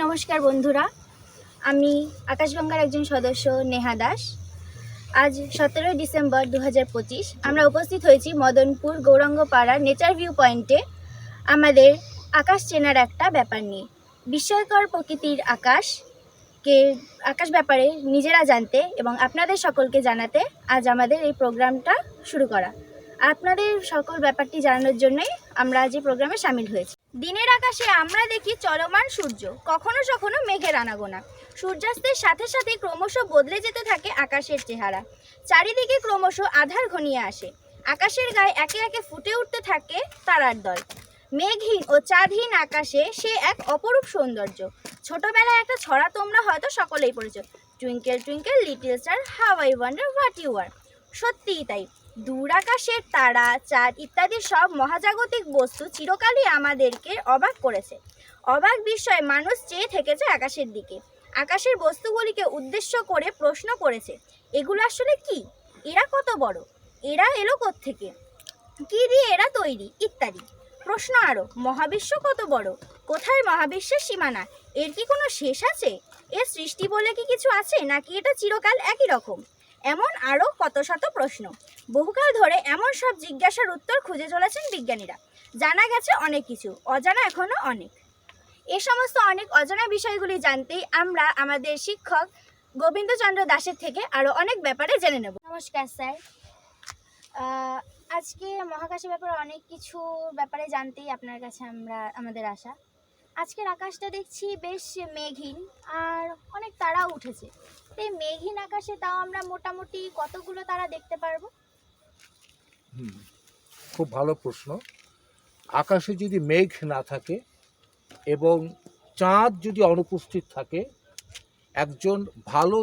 নমস্কার বন্ধুরা, আমি আকাশগঙ্গার একজন সদস্য নেহা দাস। আজ 17 ডিসেম্বর 2025 আমরা উপস্থিত হয়েছি মদনপুর গৌরাঙ্গপাড়ার নেচার ভিউ পয়েন্টে আমাদের আকাশ চেনার একটা ব্যাপার নিয়ে। বিস্ময়কর প্রকৃতির আকাশ ব্যাপারে নিজেরা জানতে এবং আপনাদের সকলকে জানাতে আজ আমাদের এই প্রোগ্রামটা শুরু করা। আপনাদের সকল ব্যাপারটি জানানোর জন্যই আমরা আজ এই প্রোগ্রামে সামিল হয়েছি। দিনের আকাশে আমরা দেখি চলমান সূর্য, কখনো কখনো মেঘের আনাগোনা। সূর্যাস্তের সাথে সাথে ক্রমশ বদলে যেতে থাকে আকাশের চেহারা। চারিদিকে ক্রমশ আঁধার ঘনিয়ে আসে। আকাশের গায়ে একে একে ফুটে উঠতে থাকে তারার দল। মেঘহীন ও চাঁদহীন আকাশে সে এক অপরূপ সৌন্দর্য। ছোটবেলায় একটা ছড়া তোমরা হয়তো সকলেই পড়েছ, twinkle twinkle little star how I wonder what you are. সত্যিই তাই, দূর আকাশের তারা, চাঁদ ইত্যাদি সব মহাজাগতিক বস্তু চিরকালই আমাদেরকে অবাক করেছে। অবাক বিস্ময়ে মানুষ চেয়ে থেকেছে আকাশের দিকে। আকাশের বস্তুগুলিকে উদ্দেশ্য করে প্রশ্ন করেছে, এগুলো আসলে কি? এরা কত বড়? এরা এলো কোত্থেকে? কি দিয়ে এরা তৈরি? ইত্যাদি প্রশ্ন আরও, মহাবিশ্ব কত বড়? কোথায় মহাবিশ্বের সীমানা? এর কি কোনো শেষ আছে? এর সৃষ্টি বলে কি কিছু আছে, নাকি এটা চিরকাল একই রকম? এমন আরও কত শত প্রশ্ন। বহুকাল ধরে এমন সব জিজ্ঞাসার উত্তর খুঁজে চলেছেন বিজ্ঞানীরা। জানা গেছে অনেক কিছু, অজানা এখনও অনেক। এ সমস্ত অনেক অজানা বিষয়গুলি জানতেই আমরা আমাদের শিক্ষক গোবিন্দচন্দ্র দাসের থেকে আরও অনেক ব্যাপারে জেনে নেব। নমস্কার স্যার, আজকে মহাকাশের ব্যাপারে অনেক কিছু ব্যাপারে জানতেই আপনার কাছে আমাদের আসা। আজকের আকাশটা দেখছি বেশ মেঘহীন, আর অনেক তারাও উঠেছে। এই মেঘহীন আকাশে তাও আমরা মোটামুটি কতগুলো তারা দেখতে পারবো? খুব ভালো প্রশ্ন। আকাশে যদি মেঘ না থাকে এবং চাঁদ যদি অনুপস্থিত থাকে, একজন ভালো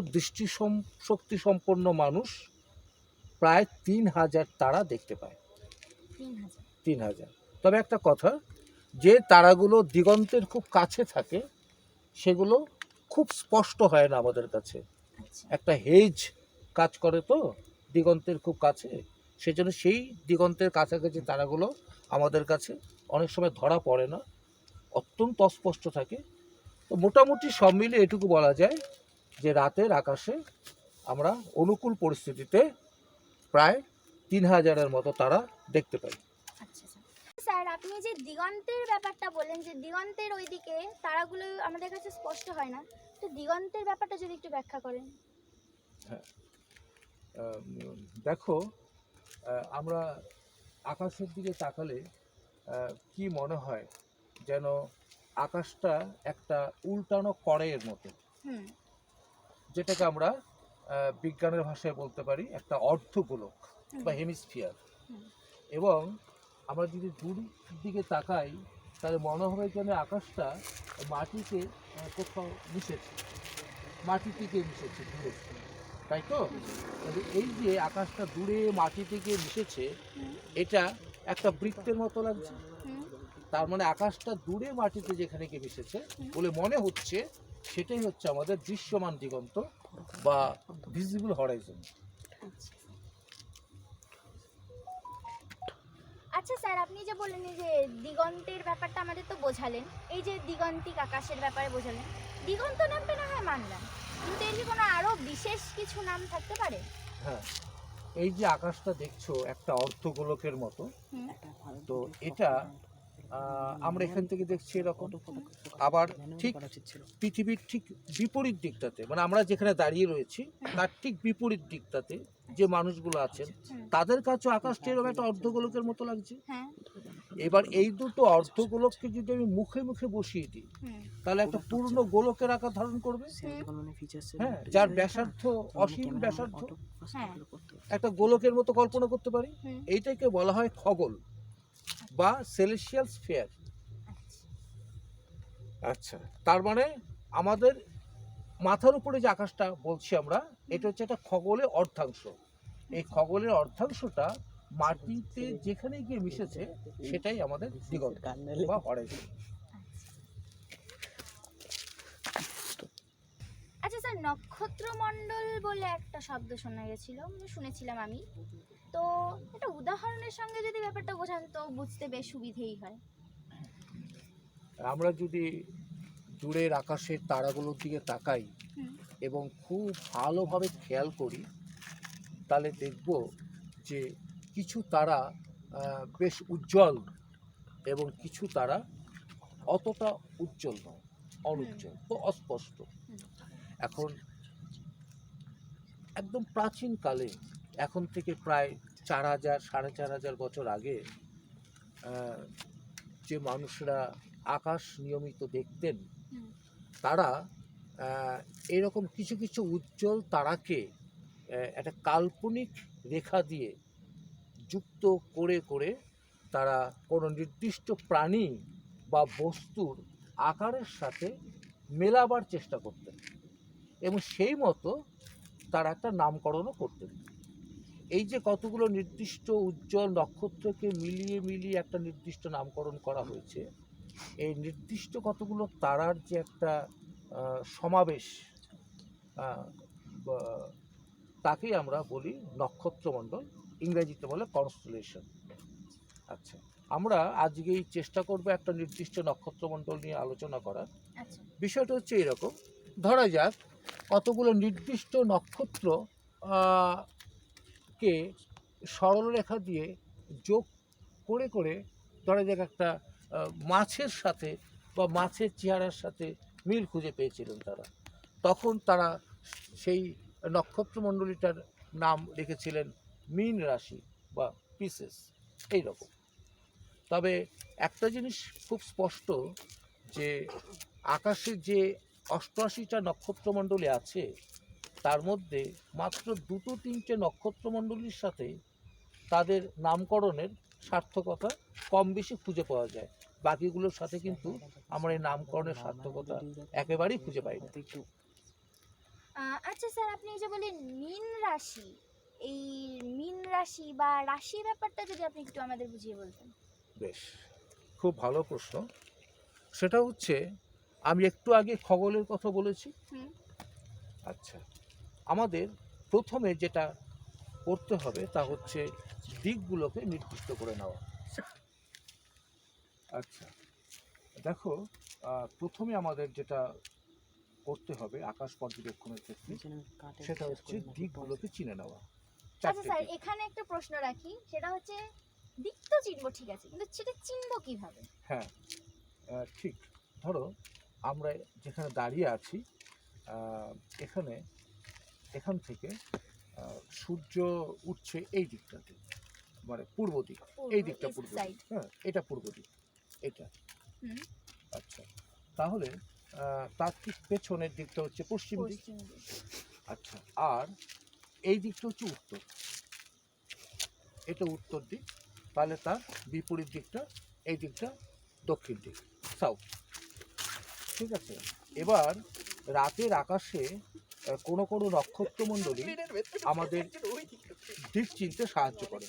শক্তি সম্পন্ন মানুষ প্রায় 3000 তারা দেখতে পায়। 3000। তবে একটা কথা, যে তারাগুলো দিগন্তের খুব কাছে থাকে সেগুলো খুব স্পষ্ট হয় না আমাদের কাছে। একটা হেজ কাজ করে তো দিগন্তের খুব কাছে, সেজন্য সেই দিগন্তের কাছাকাছি তারাগুলো আমাদের কাছে অনেক সময় ধরা পড়ে না, অত্যন্ত অস্পষ্ট থাকে। তো মোটামুটি সব মিলে এটুকু বলা যায় যে রাতের আকাশে আমরা অনুকূল পরিস্থিতিতে প্রায় 3000-এর মতো তারা দেখতে পাই। স্যার, আপনি যে দিগন্তের ব্যাপারটা বললেন, যে দিগন্তের ওইদিকে তারাগুলো আমাদের কাছে স্পষ্ট হয় না, তো দিগন্তের ব্যাপারটা যদি একটু ব্যাখ্যা করেন। হ্যাঁ, দেখো, আমরা আকাশের দিকে তাকালে কি মনে হয় যেন আকাশটা একটা উল্টানো কড়াইয়ের মতো, যেটাকে আমরা বিজ্ঞানের ভাষায় বলতে পারি একটা অর্ধগোলক বা হেমিস্ফিয়ার। এবং আমরা যদি দূর দিকে তাকাই তাহলে মনে হবে যেন আকাশটা মাটিতে কোথাও মিশেছে, মাটি থেকে মিশেছে দূরে, তাই তো? এই যে আকাশটা দূরে মাটি থেকে মিশেছে, এটা একটা বৃত্তের মতো লাগছে। তার মানে আকাশটা দূরে মাটিতে যেখানে গিয়ে মিশেছে বলে মনে হচ্ছে, সেটাই হচ্ছে আমাদের দৃশ্যমান দিগন্ত বা ভিজিবল হরাইজন। আচ্ছা স্যার, আপনি যে বললেন যে দিগন্তের ব্যাপারটা আমাদের তো বোঝালেন, এই যে দিগন্তিক আকাশের ব্যাপারে বোঝালেন, দিগন্ত নামটা না হয় মানলাম, কিন্তু এর কি কোনো আরো বিশেষ কিছু নাম থাকতে পারে? হ্যাঁ, এই যে আকাশটা দেখছো একটা অর্ধগোলকের মতো, তো এটা আমরা এখান থেকে দেখছি এরকম। আবার ঠিক পৃথিবীর ঠিক বিপরীত দিকটাতে, মানে আমরা যেখানে দাঁড়িয়ে রয়েছি তার ঠিক বিপরীত দিকটাতে যে মানুষগুলো আছেন তাদের কাছে আকাশটা এরকম একটা অর্ধগোলকের মতো লাগছে। এবার এই দুটো অর্ধগোলককে যদি আমি মুখে মুখে বসিয়ে দিই তাহলে একটা পূর্ণ গোলকের আকার ধারণ করবে। হ্যাঁ, যার ব্যাসার্ধ অসীম ব্যাসার্ধ, একটা গোলকের মতো কল্পনা করতে পারি। এইটাকে বলা হয় খগোল বা সেলেস্টিয়াল স্ফিয়ার। আচ্ছা, তার মানে আমাদের মাথার উপরে যে আকাশটা বলছি আমরা, এটা হচ্ছে একটা খগোলের অর্ধাংশ। এই খগোলের অর্ধাংশটা মাটিতে যেখানে গিয়ে মিশেছে সেটাই আমাদের দিগন্ত বা হরাইজন। আচ্ছা স্যার, নক্ষত্রমণ্ডল বলে একটা শব্দ শোনা গেছিল, শুনেছিলাম আমি, তো এটা উদাহরণের সঙ্গে যদি ব্যাপারটা বোঝান তো বুঝতে বেশ সুবিধেই হয়। আমরা যদি দূরের আকাশের তারাগুলোর দিকে তাকাই হুম। এবং খুব ভালোভাবে খেয়াল করি, তাহলে দেখব যে কিছু তারা বেশ উজ্জ্বল এবং কিছু তারা অতটা উজ্জ্বল নয়, অনুজ্জ্বল তো অস্পষ্ট। এখন একদম প্রাচীনকালে, এখন থেকে প্রায় 4000 4500 বছর আগে যে মানুষরা আকাশ নিয়মিত দেখতেন, হুম। তারা এরকম কিছু কিছু উজ্জ্বল তারাকে একটা কাল্পনিক রেখা দিয়ে যুক্ত করে করে তারা কোনো নির্দিষ্ট প্রাণী বা বস্তুর আকারের সাথে মেলাবার চেষ্টা করতেন এবং সেই মতো তারা একটা নামকরণও করতেন। এই যে কতগুলো নির্দিষ্ট উজ্জ্বল নক্ষত্রকে মিলিয়ে মিলিয়ে একটা নির্দিষ্ট নামকরণ করা হয়েছে, এই নির্দিষ্ট কতগুলো তারার যে একটা সমাবেশ, তাকেই আমরা বলি নক্ষত্রমণ্ডল, ইংরেজিতে বলে কনস্টেলেশন। আচ্ছা, আমরা আজকেই চেষ্টা করব একটা নির্দিষ্ট নক্ষত্রমণ্ডল নিয়ে আলোচনা করার। আচ্ছা। বিষয়টা হচ্ছে এরকম, ধরা যাক কতগুলো নির্দিষ্ট নক্ষত্র কে সরলরেখা দিয়ে যোগ করে করে ধরা যাক একটা মাছের সাথে বা মাছের চেহারার সাথে মিল খুঁজে পেয়েছিলেন তারা। তখন তারা সেই নক্ষত্রমণ্ডলীটার নাম রেখেছিলেন মীন রাশি বা পিসেস, এইরকম। তবে একটা জিনিস খুব স্পষ্ট, যে আকাশে যে 88টা নক্ষত্রমণ্ডলী আছে, তার মধ্যে মাত্র 2-3টে নক্ষত্রমণ্ডলীর সাথে তাদের নামকরণের সার্থকতা কম বেশি খুঁজে পাওয়া যায়। বাকিগুলোর সাথে কিন্তু আমরা এই নামকরণের সার্থকতা একেবারেই খুঁজে পাই না। আচ্ছা স্যার, আপনি এই যে বলেন মীন রাশি, এই মীন রাশি বা রাশি ব্যাপারটা যদি আপনি একটু আমাদের বুঝিয়ে বলতেন। বেশ, খুব ভালো প্রশ্ন। সেটা হচ্ছে, আমি একটু আগে খগলের কথা বলেছি। আচ্ছা, আমাদের প্রথমে যেটা করতে হবে তা হচ্ছে দিকগুলোকে নির্দিষ্ট করে নেওয়া। আচ্ছা, দেখো, প্রথমে আমাদের যেটা করতে হবে আকাশ পর্যবেক্ষণের ক্ষেত্রে, সেটা হচ্ছে দিকগুলোকে চিনে নেওয়া। আচ্ছা স্যার, এখানে একটা প্রশ্ন রাখি, সেটা হচ্ছে দিক তো চিনবো ঠিক আছে, কিন্তু সেটা চিনবো কিভাবে? হ্যাঁ, ঠিক। ধরো আমরা যেখানে দাঁড়িয়ে আছি, এখান থেকে সূর্য উঠছে এই দিকটাতে, মানে পূর্ব দিক, এই দিকটা পূর্ব দিক, হ্যাঁ এটা পূর্ব দিক, এটা। আচ্ছা, তাহলে তার ঠিক পেছনের দিকটা হচ্ছে পশ্চিম দিক। আচ্ছা, আর এই দিকটা হচ্ছে উত্তর, এটা উত্তর দিক। তাহলে তার বিপরীত দিকটা, এই দিকটা দক্ষিণ দিক, সাউথ। ঠিক আছে, এবার রাতের আকাশে কোনো কোনো নক্ষত্রমণ্ডলী আমাদের দিক চিনতে সাহায্য করে,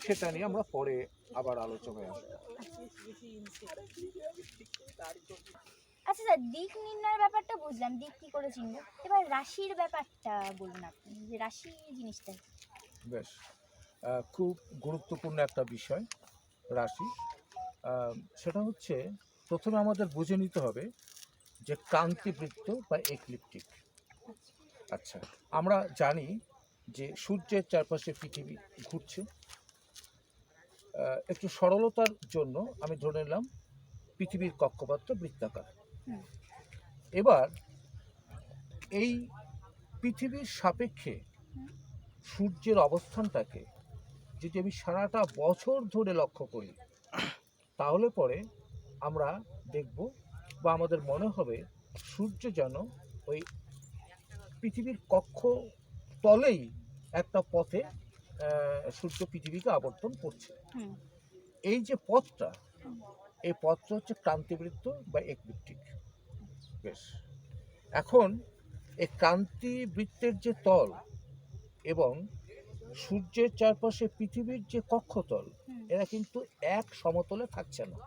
সেটা নিয়ে আমরা পরে আবার আলোচনায় আসবো। আচ্ছা স্যার, দিক নির্ণয়ের ব্যাপারটা বুঝলাম, দিক কি করে চিনবো। এবার রাশির ব্যাপারটা বলুন আপনি, যে রাশি জিনিসটা। বেশ, খুব গুরুত্বপূর্ণ একটা বিষয় রাশি। সেটা হচ্ছে, প্রথমে আমাদের বুঝে নিতে হবে যে ক্রান্তিবৃত্ত বা এক্লিপটিক। আচ্ছা, আমরা জানি যে সূর্যের চারপাশে পৃথিবী ঘুরছে। একটু সরলতার জন্য আমি ধরে নিলাম পৃথিবীর কক্ষপথটা বৃত্তাকার। এবার এই পৃথিবীর সাপেক্ষে সূর্যের অবস্থানটাকে যদি আমি সারাটা বছর ধরে লক্ষ্য করি, তাহলে পরে আমরা দেখব বা আমাদের মনে হবে সূর্য যেন ওই পৃথিবীর কক্ষ তলেই একটা পথে সূর্য পৃথিবীকে আবর্তন করছে। এই যে পথটা, এই পথটা হচ্ছে ক্রান্তিবৃত্ত বা এক্লিপটিক। বেশ, এখন এই ক্রান্তিবৃত্তের যে তল এবং সূর্যের চারপাশে পৃথিবীর যে কক্ষতল, এরা কিন্তু এক সমতলে থাকছে না,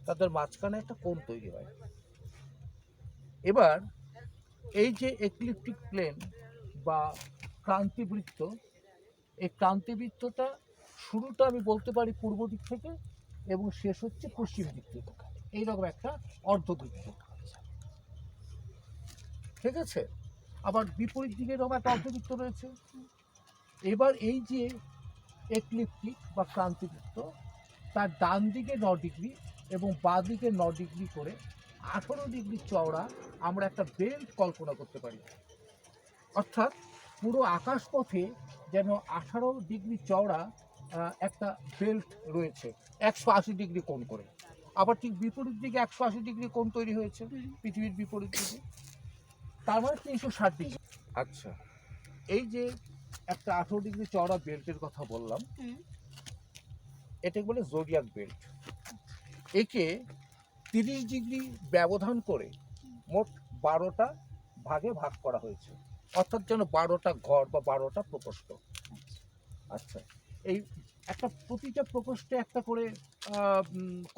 তাদের মাঝখানে একটা কোণ তৈরি হয়। এবার এই যে এক্লিপটিক প্লেন বা ক্রান্তিবৃত্ত, এই ক্রান্তিবৃত্তটা শুরুটা আমি বলতে পারি পূর্ব দিক থেকে এবং শেষ হচ্ছে পশ্চিম দিক থেকে, এইরকম একটা অর্ধবৃত্ত। ঠিক আছে। আবার বিপরীত দিকে এরকম একটা অর্ধবৃত্ত রয়েছে। এবার এই যে এক্লিপ্টিক বা ক্রান্তিবৃত্ত, তার ডান দিকে 9 ডিগ্রি এবং বাঁ দিকে 9 ডিগ্রি করে 18 ডিগ্রি চওড়া আমরা একটা বেল্ট কল্পনা করতে পারি। অর্থাৎ পুরো আকাশপথে যেন 18 ডিগ্রি চওড়া একটা বেল্ট রয়েছে 180 ডিগ্রি কোণ করে। আবার ঠিক বিপরীত দিকে 180 ডিগ্রি কোণ তৈরি হয়েছে পৃথিবীর বিপরীত দিকে, তার মানে 360 ডিগ্রি। আচ্ছা, এই যে একটা 18 ডিগ্রি চওড়া বেল্টের কথা বললাম, এটাকে বলে জোডিয়াক বেল্ট। একে 30 ডিগ্রি ব্যবধান করে মোট 12টা ভাগে ভাগ করা হয়েছে, অর্থাৎ যেন 12টা ঘর বা 12টা প্রকোষ্ঠ। আচ্ছা, এই একটা প্রতিটা প্রকোষ্ঠে একটা করে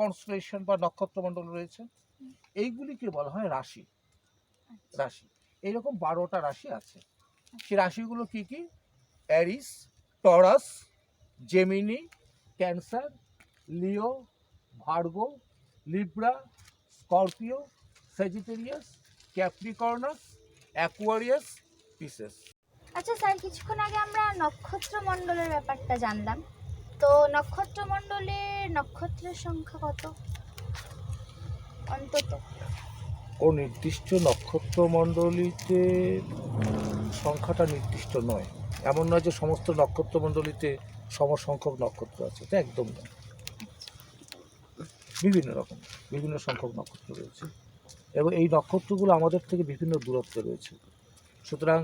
কনস্টেলেশন বা নক্ষত্রমণ্ডল রয়েছে। এইগুলিকে বলা হয় রাশি। রাশি এইরকম 12টা রাশি আছে। সেই রাশিগুলো কি কি? Aries, Taurus, Gemini, Cancer, Leo, Virgo, Libra, Scorpio, Sagittarius, Capricornus, Aquarius, Pisces. আচ্ছা স্যার, কিছুক্ষণ আগে আমরা নক্ষত্রমণ্ডলের ব্যাপারটা জানলাম, তো নক্ষত্রমণ্ডলের নক্ষত্রের সংখ্যা কত অন্তত? ও নির্দিষ্ট নক্ষত্রমণ্ডলীতে সংখ্যাটা নির্দিষ্ট নয়। এমন নয় যে সমস্ত নক্ষত্রমণ্ডলীতে সমসংখ্যক নক্ষত্র আছে, এটা একদম নয়। বিভিন্ন সংখ্যক নক্ষত্র রয়েছে এবং এই নক্ষত্রগুলো আমাদের থেকে বিভিন্ন দূরত্বে রয়েছে। সুতরাং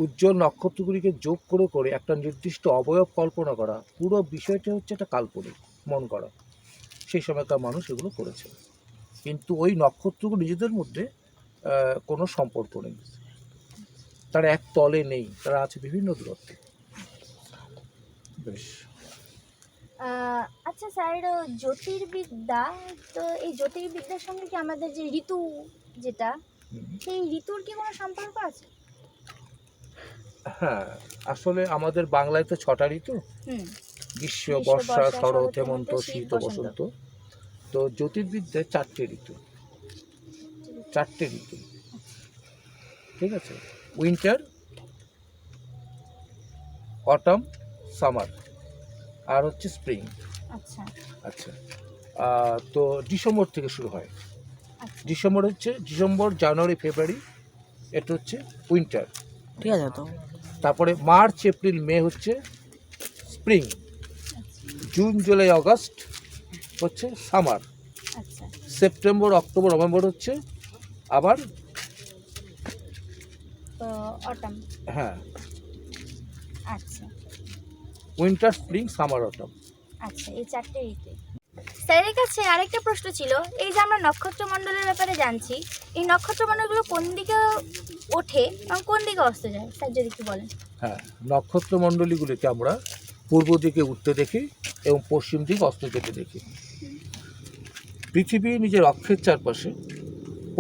উজ্জ্বল নক্ষত্রগুলিকে যোগ করে করে একটা নির্দিষ্ট অবয়ব কল্পনা করা, পুরো বিষয়টা হচ্ছে একটা কাল্পনিক, মন করা। সেই সময়কার মানুষ এগুলো করেছে, কিন্তু ওই নক্ষত্রগুলো নিজেদের মধ্যে কোনো সম্পর্ক নেই, তারা এক তলে নেই, তারা আছে বিভিন্ন দূরত্বে। বেশ। আচ্ছা স্যার, জ্যোতির্বিদ্যা, তো এই জ্যোতির্বিদ্যার সঙ্গে কি আমাদের যে ঋতু যেটা, সেই ঋতুর কি কোনো সম্পর্ক আছে? হ্যাঁ, আসলে আমাদের বাংলায় তো 6টা ঋতু, গ্রীষ্ম, বর্ষা, শরৎ, হেমন্ত, শীত ও বসন্ত। তো জ্যোতির্বিদ্যায় 4টে ঋতু। ঠিক আছে, উইন্টার, অটাম, সামার আর হচ্ছে স্প্রিং। আচ্ছা আচ্ছা, তো ডিসেম্বর থেকে শুরু হয়। ডিসেম্বর, জানুয়ারি, ফেব্রুয়ারি, এটা হচ্ছে উইন্টার। ঠিক আছে। তো তারপরে মার্চ, এপ্রিল, মে হচ্ছে স্প্রিং। জুন, জুলাই, আগস্ট হচ্ছে সামার। আচ্ছা, সেপ্টেম্বর, অক্টোবর, নভেম্বর হচ্ছে আবার অটাম। হ্যাঁ, আচ্ছা উইন্টার, স্প্রিং, সামার, অটাম। আচ্ছা, এই 4টে ঋতু। স্যারের কাছে আরেকটা প্রশ্ন ছিল, এই যে আমরা নক্ষত্রমণ্ডলের ব্যাপারে জানছি, এই নক্ষত্রমণ্ডলগুলো কোন দিকে ওঠে এবং কোন দিকে অস্ত যায়, স্যার যদি একটু বলেন। হ্যাঁ, নক্ষত্রমণ্ডলীগুলিকে আমরা পূর্ব দিকে উঠতে দেখি এবং পশ্চিম দিকে অস্ত যেতে দেখি। পৃথিবী নিজের অক্ষের চারপাশে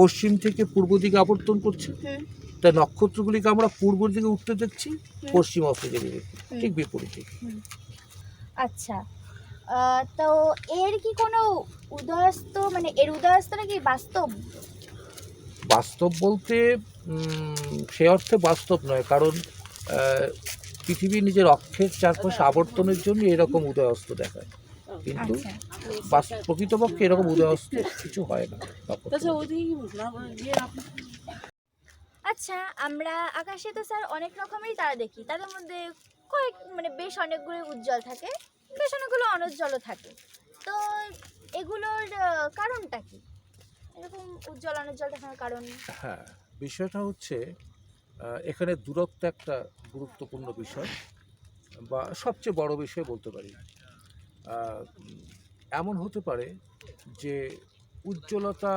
পশ্চিম থেকে পূর্ব দিকে আবর্তন করছে, তাই নক্ষত্রগুলিকে আমরা পূর্ব দিকে উঠতে দেখছি, পশ্চিম অস্ত যেতে দেখছি, ঠিক বিপরীতে। আচ্ছা, তো এর কি কোনো উদয়াস্ত, মানে এর উদয়াস্তটা কি বাস্তব? বাস্তব বলতে সে অর্থে বাস্তব নয়, কারণ পৃথিবী নিজের অক্ষের চারপাশে আবর্তনের জন্য এরকম উদয় অস্ত দেখায়, কিন্তু প্রকৃতপক্ষে এরকম উদয় অস্ত কিছু হয় না। আচ্ছা, আমরা আকাশে তো স্যার অনেক রকমেরই তারা দেখি, তাদের মধ্যে বেশ অনেকগুলো উজ্জ্বল থাকে, বেশ অনেকগুলো অনুজ্জ্বলও থাকে। তো এগুলোর কারণটা কি, এরকম উজ্জ্বল অনুজ্জ্বল দেখানোর কারণ? হ্যাঁ, বিষয়টা হচ্ছে এখানে দূরত্ব একটা গুরুত্বপূর্ণ বিষয় বা সবচেয়ে বড় বিষয় বলতে পারি। এমন হতে পারে যে উজ্জ্বলতা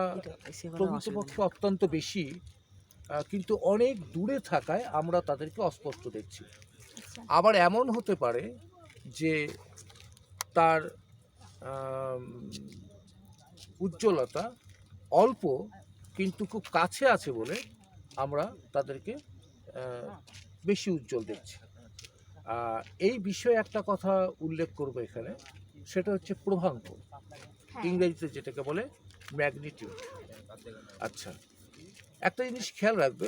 প্রকৃতপক্ষে অত্যন্ত বেশি, কিন্তু অনেক দূরে থাকায় আমরা তাদেরকে অস্পষ্ট দেখছি। আবার এমন হতে পারে যে তার উজ্জ্বলতা অল্প কিন্তু খুব কাছে আছে বলে আমরা তাদেরকে বেশি উজ্জ্বল দেখছি। এই বিষয়ে একটা কথা উল্লেখ করব এখানে, সেটা হচ্ছে প্রভাঙ্ক, ইংরেজিতে যেটাকে বলে ম্যাগনিটিউড। আচ্ছা, একটা জিনিস খেয়াল রাখবে,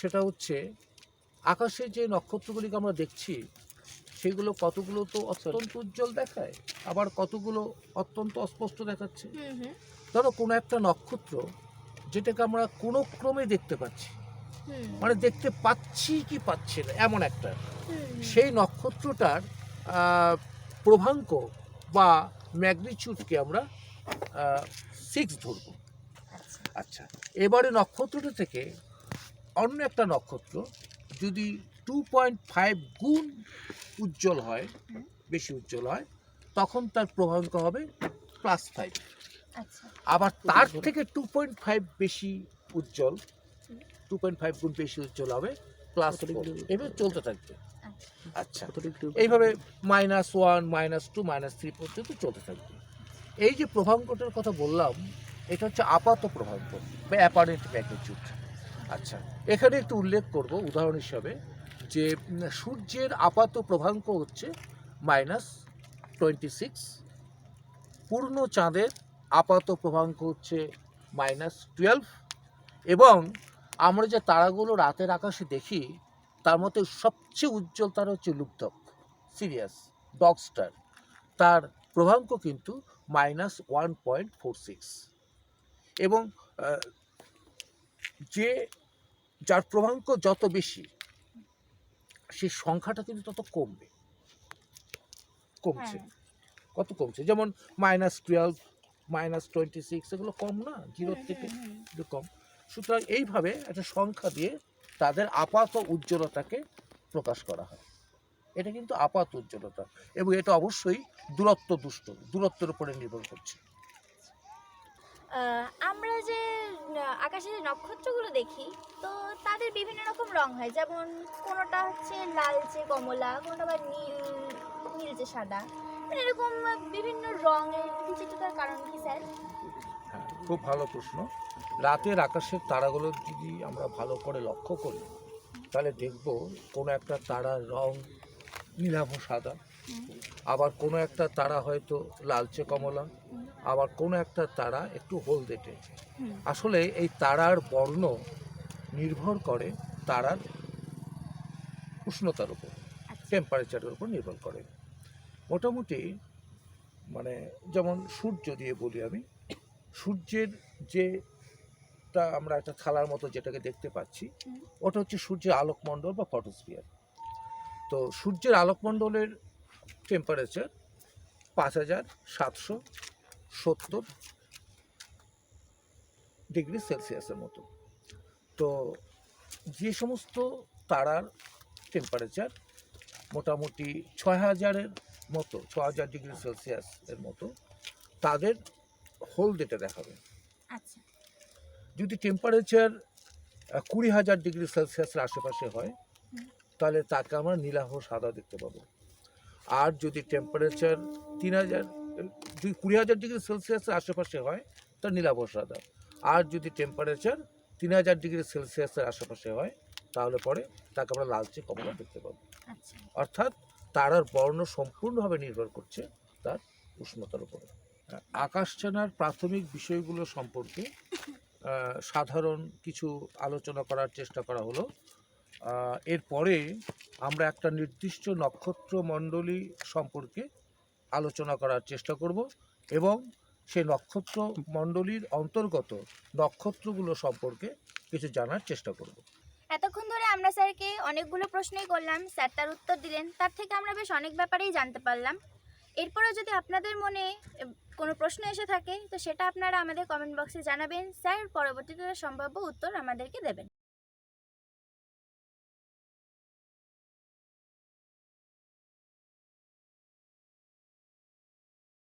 সেটা হচ্ছে আকাশে যে নক্ষত্রগুলিকে আমরা দেখছি সেগুলো কতগুলো তো অত্যন্ত উজ্জ্বল দেখায়, আবার কতগুলো অত্যন্ত অস্পষ্ট দেখাচ্ছে। ধরো কোনো একটা নক্ষত্র যেটাকে আমরা কোনো ক্রমে দেখতে পাচ্ছি, মানে দেখতে পাচ্ছি কি পাচ্ছি না এমন একটা, সেই নক্ষত্রটার প্রভাঙ্ক বা ম্যাগনিচিউডকে আমরা 6 ধরব। আচ্ছা, এবারে নক্ষত্রটা থেকে অন্য একটা নক্ষত্র যদি 2.5 গুণ উজ্জ্বল হয়, বেশি উজ্জ্বল হয়, তখন তার প্রভাঙ্ক হবে +5। আবার তার থেকে 2.5 বেশি উজ্জ্বল, 2.5 গুণ বেশি উজ্জ্বল হবে +4। এভাবে চলতে থাকবে। আচ্ছা, এইভাবে -1, -2, -3 পর্যন্ত চলতে থাকবে। এই যে প্রভাঙ্কটার কথা বললাম, এটা হচ্ছে আপাত প্রভাঙ্ক বা অ্যাপারেন্ট ম্যাগনিচিউড। আচ্ছা, এখানে একটু উল্লেখ করব উদাহরণ হিসাবে যে সূর্যের আপাত প্রভাঙ্ক হচ্ছে -26, পূর্ণ চাঁদের আপাত প্রভাঙ্ক হচ্ছে -12, এবং আমরা যে তারাগুলো রাতের আকাশে দেখি তার মধ্যে সবচেয়ে উজ্জ্বল তারা হচ্ছে লুব্ধক, সিরিয়াস, ডগ স্টার, তার প্রভাঙ্ক কিন্তু -1.46। এবং যার প্রভাঙ্ক যত বেশি সেই সংখ্যাটা কিন্তু তত কমছে। কত কমছে, যেমন -12, -26, এগুলো কম না, 0 থেকে একটু কম। সুতরাং এইভাবে একটা সংখ্যা দিয়ে তাদের আপাত উজ্জ্বলতাকে প্রকাশ করা হয়। এটা কিন্তু আপাত উজ্জ্বলতা, এবং এটা অবশ্যই দূরত্বের উপরে নির্ভর করছে। আমরা যে আকাশে যে নক্ষত্রগুলো দেখি, তো তাদের বিভিন্ন রকম রং হয়, যেমন কোনোটা হচ্ছে লালচে কমলা, কোনোটা আবার নীলচে সাদা, মানে এরকম বিভিন্ন রঙের বিচিত্রতার কারণ কি স্যার? হ্যাঁ, খুব ভালো প্রশ্ন। রাতের আকাশের তারাগুলো যদি আমরা ভালো করে লক্ষ্য করি, তাহলে দেখব কোনো একটা তারার রং নীলাভ সাদা, আবার কোনো একটা তারা হয়তো লালচে কমলা, আবার কোনো একটা তারা একটু হলদেটে। আসলে এই তারার বর্ণ নির্ভর করে তারার উষ্ণতার উপর, টেম্পারেচারের উপর নির্ভর করে। মোটামুটি মানে যেমন সূর্য দিয়ে বলি আমি, সূর্যের যেটা আমরা একটা থালার মতো যেটাকে দেখতে পাচ্ছি, ওটা হচ্ছে সূর্যের আলোকমণ্ডল বা ফটোস্ফিয়ার। তো সূর্যের আলোকমণ্ডলের টেম্পারেচার 5770 ডিগ্রি সেলসিয়াসের মতো। তো যে সমস্ত তারার টেম্পারেচার মোটামুটি 6000 ডিগ্রি সেলসিয়াস এর মতো, তাদের হলদেটে দেখাবে। যদি টেম্পারেচার 20000 ডিগ্রি সেলসিয়াসের আশেপাশে হয়, তাহলে তাকে আমরা নীলাভ সাদা দেখতে পাবো। আর যদি টেম্পারেচার 20000 ডিগ্রি সেলসিয়াসের আশেপাশে হয়, তা নীলাভ সাদা। আর যদি টেম্পারেচার 3000 ডিগ্রি সেলসিয়াসের আশেপাশে হয়, তাহলে পরে তাকে আমরা লালচে কমলা দেখতে পাবো। অর্থাৎ তারার বর্ণ সম্পূর্ণভাবে নির্ভর করছে তার উষ্ণতার উপরে। আকাশ জানার প্রাথমিক বিষয়গুলো সম্পর্কে সাধারণ কিছু আলোচনা করার চেষ্টা করা হলো। এরপরে আমরা একটা নির্দিষ্ট নক্ষত্র মণ্ডলী সম্পর্কে আলোচনা করার চেষ্টা করব, এবং সেই নক্ষত্র মণ্ডলীর অন্তর্গত নক্ষত্রগুলো সম্পর্কে কিছু জানার চেষ্টা করব। এতক্ষণ ধরে আমরা স্যারকে অনেকগুলো প্রশ্নই করলাম, স্যার তার উত্তর দিলেন, তার থেকে আমরা বেশ অনেক ব্যাপারেই জানতে পারলাম। এরপরে যদি আপনাদের মনে কোনো প্রশ্ন এসে থাকে, তো সেটা আপনারা আমাদের কমেন্ট বক্সে জানাবেন, স্যার পরবর্তীতে সম্ভাব্য উত্তর আমাদেরকে দেবেন।